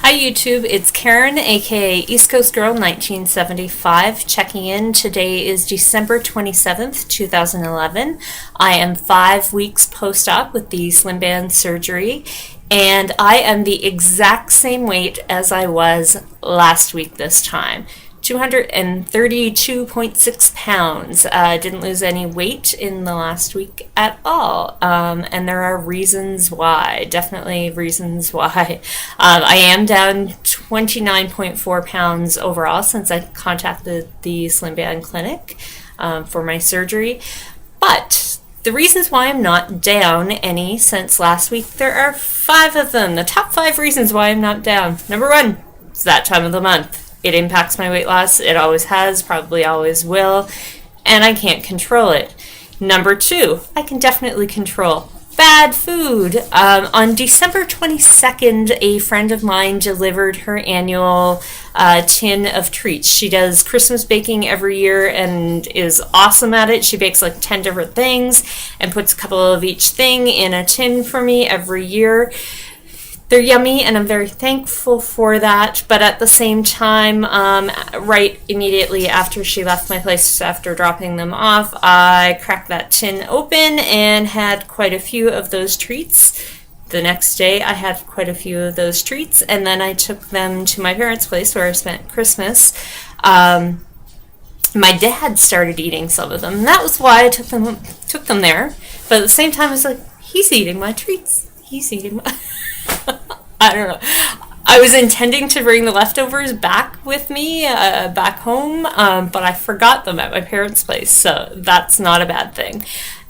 Hi YouTube, it's Karen aka East Coast Girl 1975 checking in. Today is December 27th, 2011. I am 5 weeks post-op with the slim band surgery and I am the exact same weight as I was last week this time. 232.6 pounds. Didn't lose any weight in the last week at all. And there are reasons why, definitely reasons why. I am down 29.4 pounds overall since I contacted the Slim Band Clinic for my surgery. But the reasons why I'm not down any since last week, there are 5 of them. The top 5 reasons why I'm not down. Number 1, it's that time of the month. It impacts my weight loss. It always has, probably always will, and I can't control it. Number 2, I can definitely control bad food. On December 22nd, a friend of mine delivered her annual tin of treats. She does Christmas baking every year and is awesome at it. She bakes like 10 different things and puts a couple of each thing in a tin for me every year. They're yummy, and I'm very thankful for that, but at the same time, right immediately after she left my place, after dropping them off, I cracked that tin open and had quite a few of those treats. The next day, I had quite a few of those treats, and then I took them to my parents' place where I spent Christmas. My dad started eating some of them, and that was why I took them there, but at the same time, I was like, he's eating my treats. He's eating my... I don't know. I was intending to bring the leftovers back with me, back home, but I forgot them at my parents' place, so that's not a bad thing.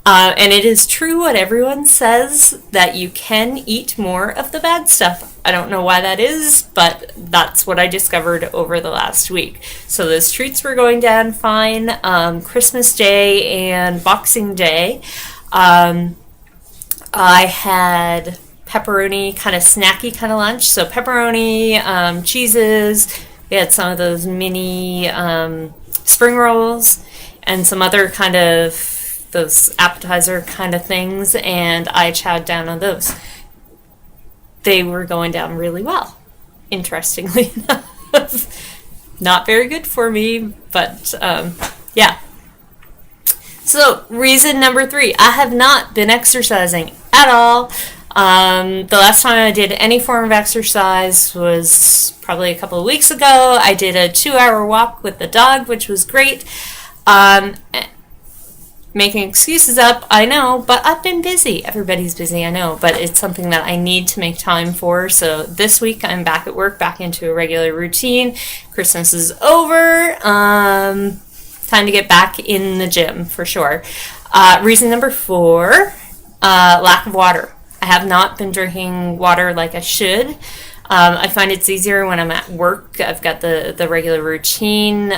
And it is true what everyone says, that you can eat more of the bad stuff. I don't know why that is, but that's what I discovered over the last week. So those treats were going down fine. Christmas Day and Boxing Day, I had pepperoni, kind of snacky kind of lunch. So pepperoni, cheeses, we had some of those mini spring rolls and some other kind of those appetizer kind of things, and I chowed down on those. They were going down really well, interestingly enough. Not very good for me, but yeah. So reason number 3, I have not been exercising at all. The last time I did any form of exercise was probably a couple of weeks ago. I did a 2-hour walk with the dog, which was great. Making excuses up, I know, but I've been busy. Everybody's busy, I know, but it's something that I need to make time for. So this week I'm back at work, back into a regular routine. Christmas is over. Time to get back in the gym for sure. Reason number 4, lack of water. I have not been drinking water like I should. I find it's easier when I'm at work. I've got the regular routine.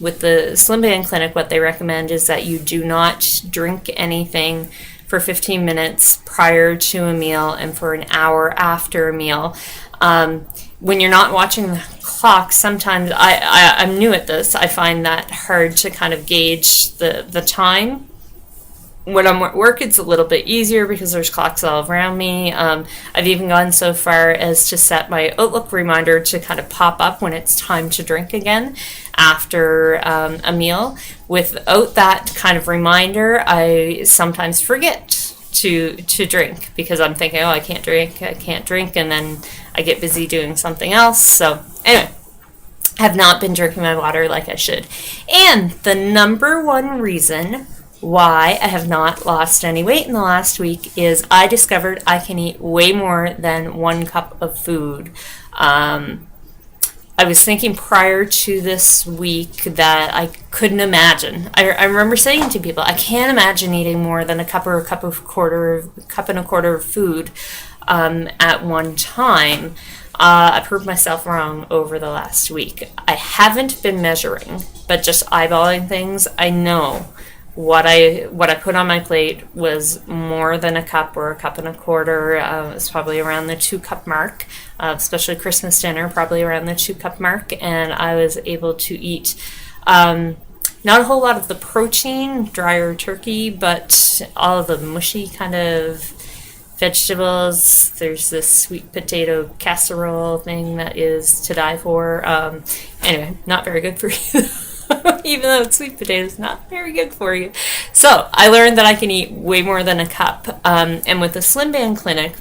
With the Slim Band Clinic, what they recommend is that you do not drink anything for 15 minutes prior to a meal and for an hour after a meal. When you're not watching the clock, sometimes I'm new at this. I find that hard to kind of gauge the time. When I'm at work, it's a little bit easier because there's clocks all around me. I've even gone so far as to set my Outlook reminder to kind of pop up when it's time to drink again after a meal. Without that kind of reminder, I sometimes forget to drink because I'm thinking, oh, I can't drink, and then I get busy doing something else. So anyway, I have not been drinking my water like I should. And the number 1 reason why I have not lost any weight in the last week is I discovered I can eat way more than 1 cup of food. I was thinking prior to this week that I couldn't imagine. I remember saying to people, I can't imagine eating more than a cup and a quarter of food at one time. I proved myself wrong over the last week. I haven't been measuring, but just eyeballing things, I know what I put on my plate was more than a cup or a cup and a quarter. It was probably around the 2-cup mark, especially Christmas dinner, probably around the 2-cup mark, and I was able to eat not a whole lot of the protein, drier turkey, but all of the mushy kind of vegetables. There's this sweet potato casserole thing that is to die for. Anyway, not very good for you. Even though it's sweet potatoes, not very good for you. So I learned that I can eat way more than a cup. And with the Slim Band Clinic,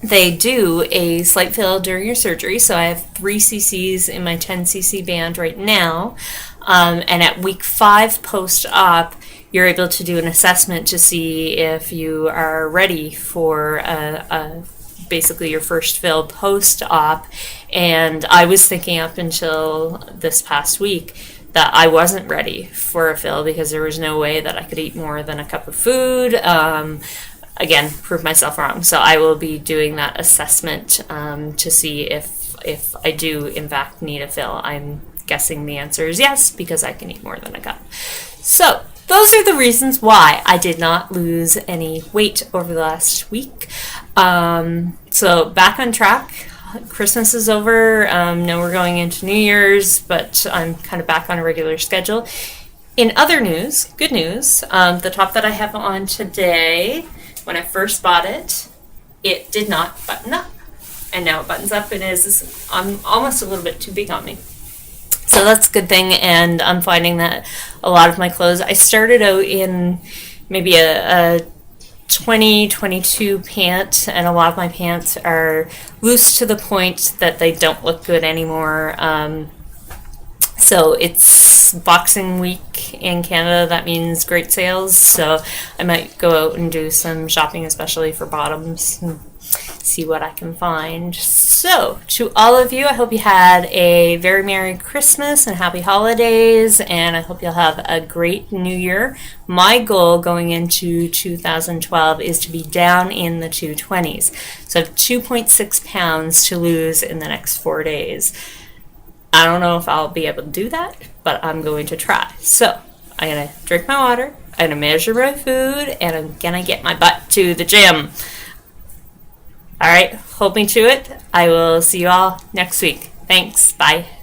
they do a slight fill during your surgery. So I have 3 cc's in my 10 cc band right now. And at week 5 post-op, you're able to do an assessment to see if you are ready for basically your first fill post-op. And I was thinking up until this past week that I wasn't ready for a fill because there was no way that I could eat more than a cup of food. Again, prove myself wrong. So I will be doing that assessment to see if I do in fact need a fill. I'm guessing the answer is yes, because I can eat more than a cup. So those are the reasons why I did not lose any weight over the last week. So back on track. Christmas is over. Now we're going into New Year's, but I'm kind of back on a regular schedule. In other news, good news, the top that I have on today, when I first bought it, it did not button up. And now it buttons up and is almost a little bit too big on me. So that's a good thing, and I'm finding that a lot of my clothes, I started out in maybe a 22 pant, and a lot of my pants are loose to the point that they don't look good anymore. So it's Boxing Week in Canada. That means great sales. So I might go out and do some shopping, especially for bottoms, and see what I can find. So to all of you, I hope you had a very Merry Christmas and Happy Holidays, and I hope you'll have a great New Year. My goal going into 2012 is to be down in the 220s. So I have 2.6 pounds to lose in the next 4 days. I don't know if I'll be able to do that, but I'm going to try. So I'm going to drink my water, I'm going to measure my food, and I'm going to get my butt to the gym. All right, hold me to it. I will see you all next week. Thanks. Bye.